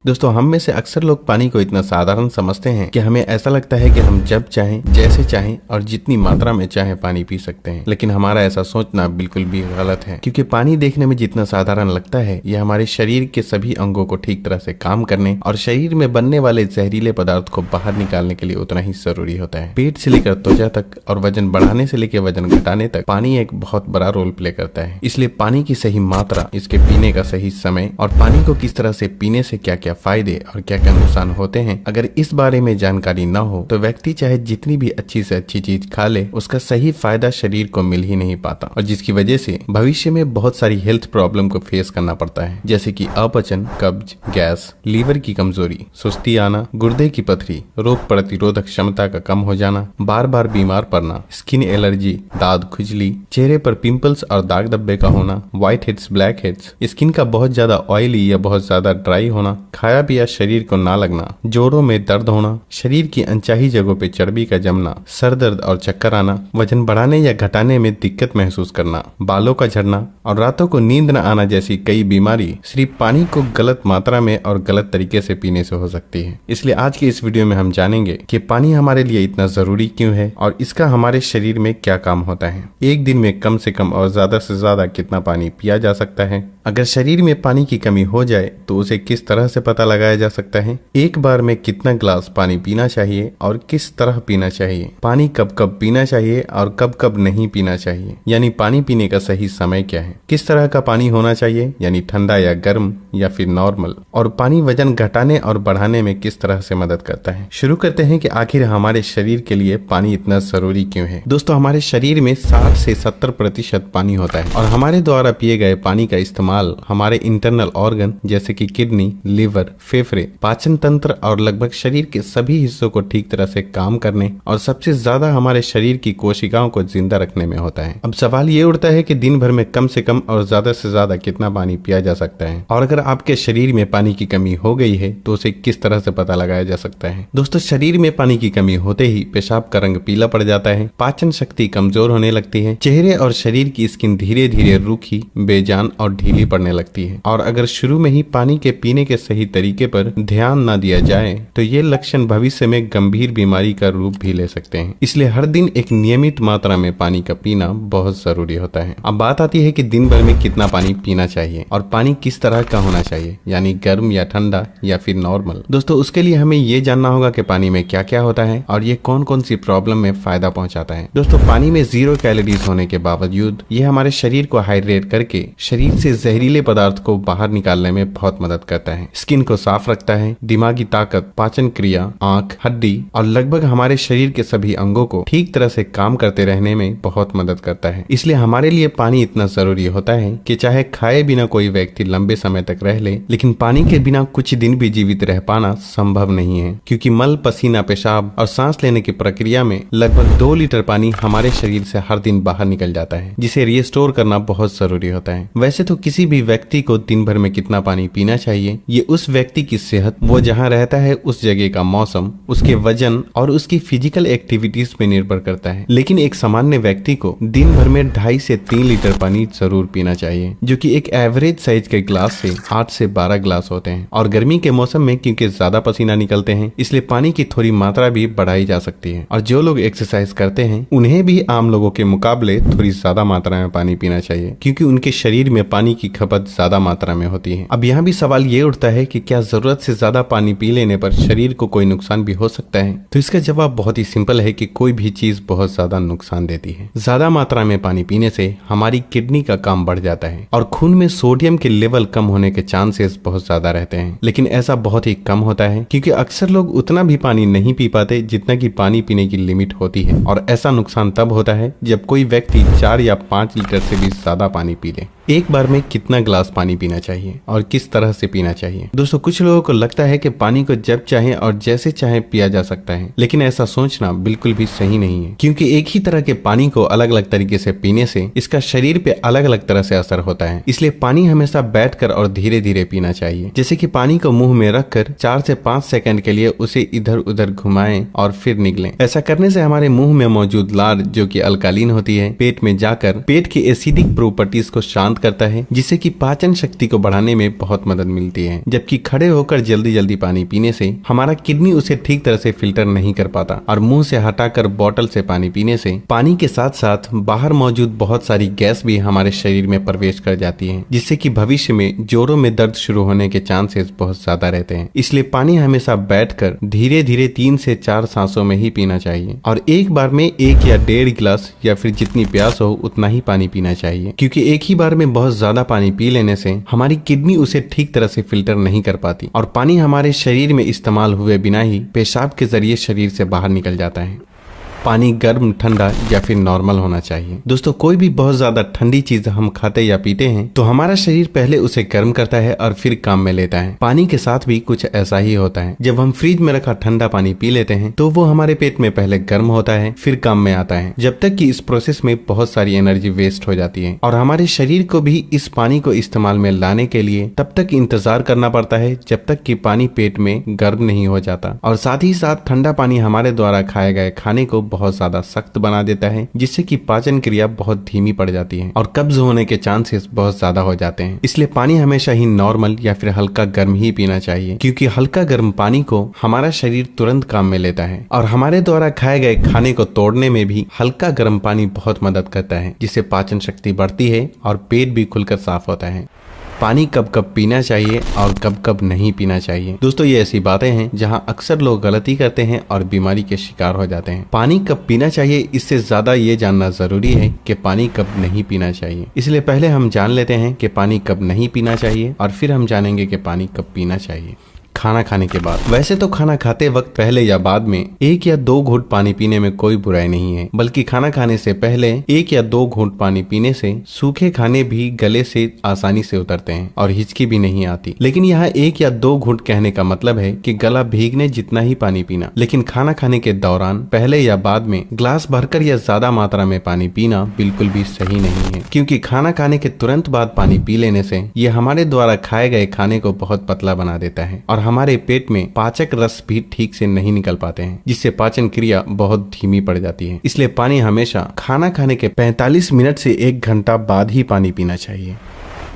दोस्तों हम में से अक्सर लोग पानी को इतना साधारण समझते हैं कि हमें ऐसा लगता है कि हम जब चाहें, जैसे चाहें और जितनी मात्रा में चाहें पानी पी सकते हैं। लेकिन हमारा ऐसा सोचना बिल्कुल भी गलत है, क्योंकि पानी देखने में जितना साधारण लगता है यह हमारे शरीर के सभी अंगों को ठीक तरह से काम करने और शरीर में बनने वाले जहरीले पदार्थ को बाहर निकालने के लिए उतना ही जरूरी होता है। पेट से लेकर त्वचा तक और वजन बढ़ाने से लेकर वजन घटाने तक पानी एक बहुत बड़ा रोल प्ले करता है। इसलिए पानी की सही मात्रा, इसके पीने का सही समय और पानी को किस तरह से पीने से क्या क्या फायदे और क्या क्या नुकसान होते हैं, अगर इस बारे में जानकारी न हो तो व्यक्ति चाहे जितनी भी अच्छी से अच्छी चीज खा ले, उसका सही फायदा शरीर को मिल ही नहीं पाता और जिसकी वजह से भविष्य में बहुत सारी हेल्थ प्रॉब्लम को फेस करना पड़ता है, जैसे कि अपचन, कब्ज, गैस, लीवर की कमजोरी, सुस्ती आना, गुर्दे की पथरी, रोग प्रतिरोधक क्षमता का कम हो जाना, बार बार बीमार पड़ना, स्किन एलर्जी, दाद खुजली, चेहरे पर पिंपल्स और दाग धब्बे का होना, white heads, black heads, skin का बहुत ज्यादा ऑयली या बहुत ज्यादा ड्राई होना, खाया पिया शरीर को ना लगना, जोड़ों में दर्द होना, शरीर की अनचाही जगहों पे चर्बी का जमना, सर दर्द और चक्कर आना, वजन बढ़ाने या घटाने में दिक्कत महसूस करना, बालों का झड़ना और रातों को नींद न आना जैसी कई बीमारी सिर्फ पानी को गलत मात्रा में और गलत तरीके से पीने से हो सकती है। इसलिए आज की इस वीडियो में हम जानेंगे कि पानी हमारे लिए इतना जरूरी क्यों है और इसका हमारे शरीर में क्या काम होता है। एक दिन में कम से कम और ज्यादा से ज्यादा कितना पानी पिया जा सकता है, अगर शरीर में पानी की कमी हो जाए तो उसे किस तरह से पता लगाया जा सकता है, एक बार में कितना ग्लास पानी पीना चाहिए और किस तरह पीना चाहिए, पानी कब कब पीना चाहिए और कब कब नहीं पीना चाहिए, यानी पानी पीने का सही समय क्या है, किस तरह का पानी होना चाहिए, यानी ठंडा या गर्म या फिर नॉर्मल, और पानी वजन घटाने और बढ़ाने में किस तरह से मदद करता है। शुरू करते हैं कि आखिर हमारे शरीर के लिए पानी इतना जरूरी क्यों है। दोस्तों हमारे शरीर में 60 से 70% पानी होता है और हमारे द्वारा पिए गए पानी का इस्तेमाल हमारे इंटरनल ऑर्गन जैसे कि किडनी, लिवर, फेफड़े, पाचन तंत्र और लगभग शरीर के सभी हिस्सों को ठीक तरह से काम करने और सबसे ज्यादा हमारे शरीर की कोशिकाओं को जिंदा रखने में होता है। अब सवाल ये उठता है कि दिन भर में कम से कम और ज्यादा से ज्यादा कितना पानी पिया जा सकता है और अगर आपके शरीर में पानी की कमी हो गई है तो उसे किस तरह से पता लगाया जा सकता है। दोस्तों शरीर में पानी की कमी होते ही पेशाब का रंग पीला पड़ जाता है, पाचन शक्ति कमजोर होने लगती है, चेहरे और शरीर की स्किन धीरे धीरे रूखी, बेजान और ढीली पड़ने लगती है और अगर शुरू में ही पानी के पीने के सही तरीके पर ध्यान न दिया जाए तो ये लक्षण भविष्य में गंभीर बीमारी का रूप भी ले सकते हैं। इसलिए हर दिन एक नियमित मात्रा में पानी का पीना बहुत जरूरी होता है। अब बात आती है कि दिन भर में कितना पानी पीना चाहिए और पानी किस तरह का होना चाहिए, यानी गर्म या ठंडा या फिर नॉर्मल। दोस्तों उसके लिए हमें ये जानना होगा कि पानी में क्या क्या होता है और ये कौन कौन सी प्रॉब्लम में फायदा पहुंचाता है। दोस्तों पानी में 0 कैलोरीज होने के बावजूद ये हमारे शरीर को हाइड्रेट करके शरीर से जहरीले पदार्थ को बाहर निकालने में बहुत मदद करता है, स्किन को साफ रखता है, दिमागी ताकत, पाचन क्रिया, आंख, हड्डी और लगभग हमारे शरीर के सभी अंगों को ठीक तरह से काम करते रहने में बहुत मदद करता है। इसलिए हमारे लिए पानी इतना जरूरी होता है कि चाहे खाए बिना कोई व्यक्ति लंबे समय तक रह ले, लेकिन पानी के बिना कुछ दिन भी जीवित रह पाना संभव नहीं है, क्योंकि मल, पसीना, पेशाब और सांस लेने की प्रक्रिया में लगभग 2 लीटर पानी हमारे शरीर से हर दिन बाहर निकल जाता है, जिसे रिस्टोर करना बहुत जरूरी होता है। वैसे तो किसी भी व्यक्ति को दिन भर में कितना पानी पीना चाहिए ये उस व्यक्ति की सेहत, वो जहाँ रहता है उस जगह का मौसम, उसके वजन और उसकी फिजिकल एक्टिविटीज पे निर्भर करता है। लेकिन एक सामान्य व्यक्ति को दिन भर में 2.5 से 3 लीटर पानी जरूर पीना चाहिए, जो कि एक एवरेज साइज के ग्लास से 8 से 12 ग्लास होते हैं। और गर्मी के मौसम में क्योंकि ज्यादा पसीना निकलते हैं इसलिए पानी की थोड़ी मात्रा भी बढ़ाई जा सकती है और जो लोग एक्सरसाइज करते हैं उन्हें भी आम लोगों के मुकाबले थोड़ी ज्यादा मात्रा में पानी पीना चाहिए, क्योंकि उनके शरीर में पानी की खपत ज्यादा मात्रा में होती है। अब यहाँ भी सवाल ये उठता है कि क्या जरूरत से ज्यादा पानी पी लेने पर शरीर को कोई नुकसान भी हो सकता है? तो इसका जवाब बहुत ही सिंपल है कि कोई भी चीज बहुत ज्यादा नुकसान देती है। ज्यादा मात्रा में पानी पीने से हमारी किडनी का काम बढ़ जाता है और खून में सोडियम के लेवल कम होने के चांसेस बहुत ज्यादा रहते हैं, लेकिन ऐसा बहुत ही कम होता है क्योंकि अक्सर लोग उतना भी पानी नहीं पी पाते जितना कि पानी पीने की लिमिट होती है और ऐसा नुकसान तब होता है जब कोई व्यक्ति 4 या 5 लीटर से भी ज्यादा पानी पी ले। एक बार में कितना ग्लास पानी पीना चाहिए और किस तरह से पीना चाहिए? दोस्तों कुछ लोगों को लगता है कि पानी को जब चाहे और जैसे चाहे पिया जा सकता है, लेकिन ऐसा सोचना बिल्कुल भी सही नहीं है, क्योंकि एक ही तरह के पानी को अलग अलग तरीके से पीने से इसका शरीर पे अलग अलग तरह से असर होता है। इसलिए पानी हमेशा बैठकर और धीरे धीरे पीना चाहिए, जैसे कि पानी को मुंह में रखकर 4 से 5 सेकंड के लिए उसे इधर उधर घुमाएं और फिर निगलें। ऐसा करने से हमारे मुंह में मौजूद लार, जो कि अल्कालीन होती है, पेट में जाकर पेट की एसिडिक प्रॉपर्टीज को शांत शांत करता है, जिससे कि पाचन शक्ति को बढ़ाने में बहुत मदद मिलती है। जबकि खड़े होकर जल्दी जल्दी पानी पीने से हमारा किडनी उसे ठीक तरह से फिल्टर नहीं कर पाता और मुंह से हटाकर बोतल से पानी पीने से पानी के साथ साथ बाहर मौजूद बहुत सारी गैस भी हमारे शरीर में प्रवेश कर जाती है, जिससे कि भविष्य में जोड़ों में दर्द शुरू होने के चांसेस बहुत ज्यादा रहते हैं। इसलिए पानी हमेशा बैठकर धीरे धीरे 3 से 4 सांसों में ही पीना चाहिए और एक बार में 1 या 1.5 गिलास या फिर जितनी प्यास हो उतना ही पानी पीना चाहिए, क्योंकि एक ही बार में बहुत ज्यादा पानी पी लेने से हमारी किडनी उसे ठीक तरह से फिल्टर नहीं कर पाती और पानी हमारे शरीर में इस्तेमाल हुए बिना ही पेशाब के जरिए शरीर से बाहर निकल जाता है। पानी गर्म, ठंडा या फिर नॉर्मल होना चाहिए। दोस्तों, कोई भी बहुत ज्यादा ठंडी चीज हम खाते या पीते हैं तो हमारा शरीर पहले उसे गर्म करता है और फिर काम में लेता है। पानी के साथ भी कुछ ऐसा ही होता है। जब हम फ्रिज में रखा ठंडा पानी पी लेते हैं तो वो हमारे पेट में पहले गर्म होता है, फिर काम में आता है, जब तक कि इस प्रोसेस में बहुत सारी एनर्जी वेस्ट हो जाती है और हमारे शरीर को भी इस पानी को इस्तेमाल में लाने के लिए तब तक इंतजार करना पड़ता है जब तक कि पानी पेट में गर्म नहीं हो जाता। और साथ ही साथ ठंडा पानी हमारे द्वारा खाए गए खाने को बहुत ज्यादा सख्त बना देता है, जिससे कि पाचन क्रिया बहुत धीमी पड़ जाती है और कब्ज होने के चांसेस बहुत ज्यादा हो जाते हैं। इसलिए पानी हमेशा ही नॉर्मल या फिर हल्का गर्म ही पीना चाहिए, क्योंकि हल्का गर्म पानी को हमारा शरीर तुरंत काम में लेता है और हमारे द्वारा खाए गए खाने को तोड़ने में भी हल्का गर्म पानी बहुत मदद करता है, जिससे पाचन शक्ति बढ़ती है और पेट भी खुलकर साफ होता है। पानी कब कब पीना चाहिए और कब कब नहीं पीना चाहिए। दोस्तों, ये ऐसी बातें हैं जहां अक्सर लोग गलती करते हैं और बीमारी के शिकार हो जाते हैं। पानी कब पीना चाहिए, इससे ज्यादा ये जानना जरूरी है कि पानी कब नहीं पीना चाहिए। इसलिए पहले हम जान लेते हैं कि पानी कब नहीं पीना चाहिए और फिर हम जानेंगे कि पानी कब पीना चाहिए। खाना खाने के बाद। वैसे तो खाना खाते वक्त पहले या बाद में 1 या 2 घूंट पानी पीने में कोई बुराई नहीं है, बल्कि खाना खाने से पहले 1 या 2 घूंट पानी पीने से सूखे खाने भी गले से आसानी से उतरते हैं और हिचकी भी नहीं आती। लेकिन यहाँ 1 या 2 घूंट कहने का मतलब है कि गला भीगने जितना ही पानी पीना। लेकिन खाना खाने के दौरान पहले या बाद में ग्लास भरकर या ज्यादा मात्रा में पानी पीना बिल्कुल भी सही नहीं है, क्योंकि खाना खाने के तुरंत बाद पानी पी लेने से ये हमारे द्वारा खाए गए खाने को बहुत पतला बना देता है और हमारे पेट में पाचक रस भी ठीक से नहीं निकल पाते हैं, जिससे पाचन क्रिया बहुत धीमी पड़ जाती है। इसलिए पानी हमेशा खाना खाने के 45 मिनट से 1 घंटा बाद ही पानी पीना चाहिए।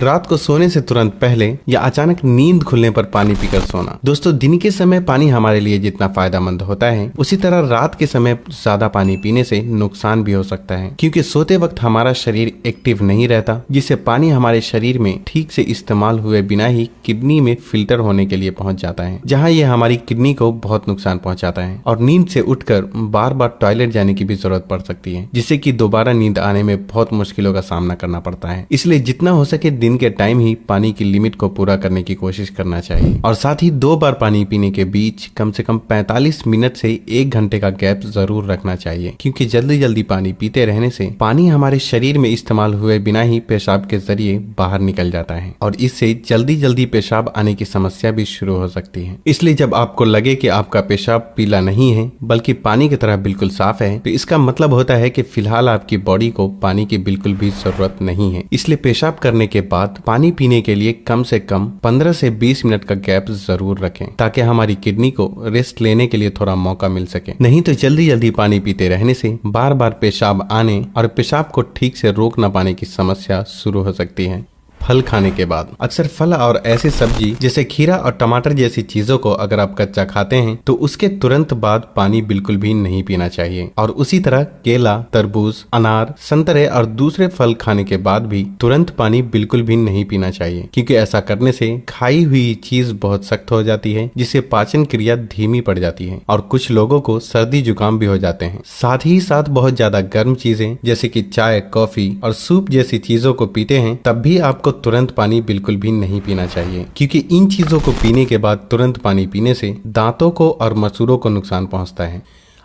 रात को सोने से तुरंत पहले या अचानक नींद खुलने पर पानी पीकर सोना। दोस्तों, दिन के समय पानी हमारे लिए जितना फायदेमंद होता है, उसी तरह रात के समय ज्यादा पानी पीने से नुकसान भी हो सकता है, क्योंकि सोते वक्त हमारा शरीर एक्टिव नहीं रहता, जिससे पानी हमारे शरीर में ठीक से इस्तेमाल हुए बिना ही किडनी में फिल्टर होने के लिए पहुंच जाता है, जहां ये हमारी किडनी को बहुत नुकसान पहुंचाता है और नींद से उठकर बार बार टॉयलेट जाने की भी जरूरत पड़ सकती है, जिससे कि दोबारा नींद आने में बहुत मुश्किलों का सामना करना पड़ता है। इसलिए जितना हो सके दिन के टाइम ही पानी की लिमिट को पूरा करने की कोशिश करना चाहिए और साथ ही 2 बार पानी पीने के बीच कम से कम 45 मिनट से 1 घंटे का गैप जरूर रखना चाहिए, क्योंकि जल्दी जल्दी पानी पीते रहने से पानी हमारे शरीर में इस्तेमाल हुए बिना ही पेशाब के जरिए बाहर निकल जाता है और इससे जल्दी जल्दी पेशाब आने की समस्या भी शुरू हो सकती है। इसलिए जब आपको लगे कि आपका पेशाब पीला नहीं है बल्कि पानी की तरह बिल्कुल साफ है, तो इसका मतलब होता है कि फिलहाल आपकी बॉडी को पानी की बिल्कुल भी जरूरत नहीं है। इसलिए पेशाब करने के बाद पानी पीने के लिए कम से कम 15 से 20 मिनट का गैप जरूर रखें, ताकि हमारी किडनी को रेस्ट लेने के लिए थोड़ा मौका मिल सके। नहीं तो जल्दी जल्दी पानी पीते रहने से बार बार पेशाब आने और पेशाब को ठीक से रोक न पाने की समस्या शुरू हो सकती है। फल खाने के बाद। अक्सर फल और ऐसी सब्जी जैसे खीरा और टमाटर जैसी चीजों को अगर आप कच्चा खाते हैं तो उसके तुरंत बाद पानी बिल्कुल भी नहीं पीना चाहिए और उसी तरह केला, तरबूज, अनार, संतरे और दूसरे फल खाने के बाद भी तुरंत पानी बिल्कुल भी नहीं पीना चाहिए, क्योंकि ऐसा करने से खाई हुई चीज बहुत सख्त हो जाती है, जिससे पाचन क्रिया धीमी पड़ जाती है और कुछ लोगों को सर्दी जुकाम भी हो जाते हैं। साथ ही साथ बहुत ज्यादा गर्म चीजें जैसे कि चाय, कॉफी और सूप जैसी चीजों को पीते हैं तब भी आपको तुरंत पानी बिल्कुल भी नहीं पीना चाहिए, क्योंकि इन चीजों को पीने के बाद तुरंत पानी पीने से दांतों को और मसूड़ों को नुकसान पहुंचता है।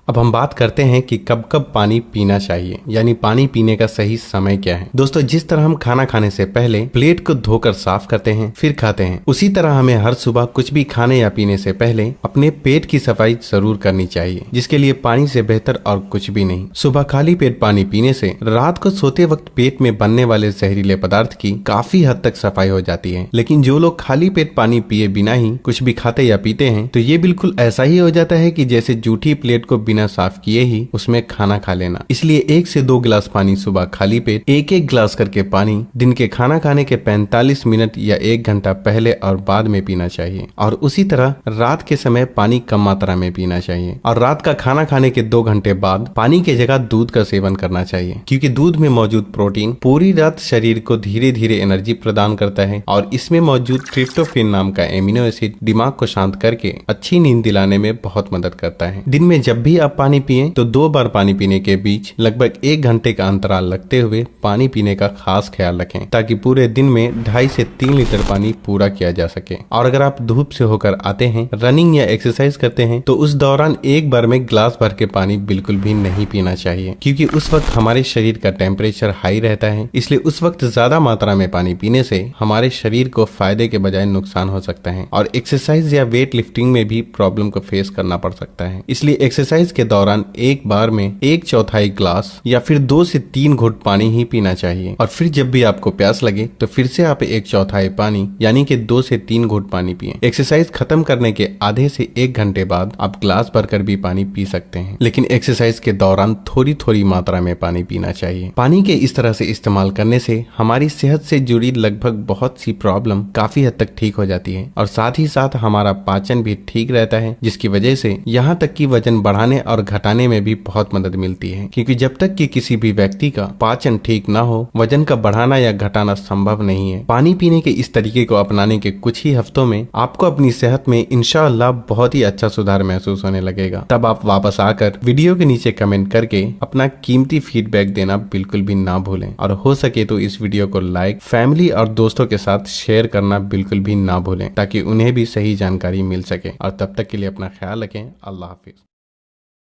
अब हम बात करते हैं कि कब कब पानी पीना चाहिए, यानी पानी पीने का सही समय क्या है। दोस्तों, जिस तरह हम खाना खाने से पहले प्लेट को धोकर साफ करते हैं फिर खाते हैं, उसी तरह हमें हर सुबह कुछ भी खाने या पीने से पहले अपने पेट की सफाई जरूर करनी चाहिए, जिसके लिए पानी से बेहतर और कुछ भी नहीं। सुबह खाली पेट पानी पीने से रात को सोते वक्त पेट में बनने वाले जहरीले पदार्थ की काफी हद तक सफाई हो जाती है। लेकिन जो लोग खाली पेट पानी पिए बिना ही कुछ भी खाते या पीते हैं तो ये बिल्कुल ऐसा ही हो जाता है कि जैसे जूठी प्लेट को बिना साफ किए ही उसमें खाना खा लेना। इसलिए 1 से 2 गिलास पानी सुबह खाली पेट, 1-1 गिलास करके पानी दिन के खाना खाने के 45 मिनट या 1 घंटा पहले और बाद में पीना चाहिए। और उसी तरह रात के समय पानी कम मात्रा में पीना चाहिए और रात का खाना खाने के 2 घंटे बाद पानी की जगह दूध का सेवन करना चाहिए, क्योंकि दूध में मौजूद प्रोटीन पूरी रात शरीर को धीरे धीरे एनर्जी प्रदान करता है और इसमें मौजूद ट्रिप्टोफैन नाम का एमिनो एसिड दिमाग को शांत करके अच्छी नींद दिलाने में बहुत मदद करता है। दिन में जब भी आप पानी पिएं तो 2 बार पानी पीने के बीच लगभग 1 घंटे का अंतराल रखते हुए पानी पीने का खास ख्याल रखें, ताकि पूरे दिन में 2.5 से 3 लीटर पानी पूरा किया जा सके। और अगर आप धूप से होकर आते हैं, रनिंग या एक्सरसाइज करते हैं, तो उस दौरान एक बार में गिलास भर के पानी बिल्कुल भी नहीं पीना चाहिए, क्योंकि उस वक्त हमारे शरीर का टेम्परेचर हाई रहता है। इसलिए उस वक्त ज्यादा मात्रा में पानी पीने से हमारे शरीर को फायदे के बजाय नुकसान हो सकता है और एक्सरसाइज या वेट लिफ्टिंग में भी प्रॉब्लम को फेस करना पड़ सकता है। इसलिए एक्सरसाइज के दौरान एक बार में 1/4 गिलास या फिर 2 से 3 घुट पानी ही पीना चाहिए और फिर जब भी आपको प्यास लगे तो फिर से आप 1/4 पानी यानी कि 2 से 3 घुट पानी पिए। एक्सरसाइज खत्म करने के आधे से 1 घंटे बाद आप ग्लास भरकर भी पानी पी सकते हैं, लेकिन एक्सरसाइज के दौरान थोड़ी थोड़ी मात्रा में पानी पीना चाहिए। पानी के इस तरह से इस्तेमाल करने से हमारी सेहत से जुड़ी लगभग बहुत सी प्रॉब्लम काफी हद तक ठीक हो जाती है और साथ ही साथ हमारा पाचन भी ठीक रहता है, जिसकी वजह से यहाँ तक कि वजन बढ़ाने और घटाने में भी बहुत मदद मिलती है, क्योंकि जब तक कि किसी भी व्यक्ति का पाचन ठीक ना हो, वजन का बढ़ाना या घटाना संभव नहीं है। पानी पीने के इस तरीके को अपनाने के कुछ ही हफ्तों में आपको अपनी सेहत में इंशाअल्लाह बहुत ही अच्छा सुधार महसूस होने लगेगा। तब आप वापस आकर वीडियो के नीचे कमेंट करके अपना कीमती फीडबैक देना बिल्कुल भी ना भूलें और हो सके तो इस वीडियो को लाइक, फैमिली और दोस्तों के साथ शेयर करना बिल्कुल भी ना भूलें, ताकि उन्हें भी सही जानकारी मिल सके। और तब तक के लिए अपना ख्याल रखें। अल्लाह हाफिज।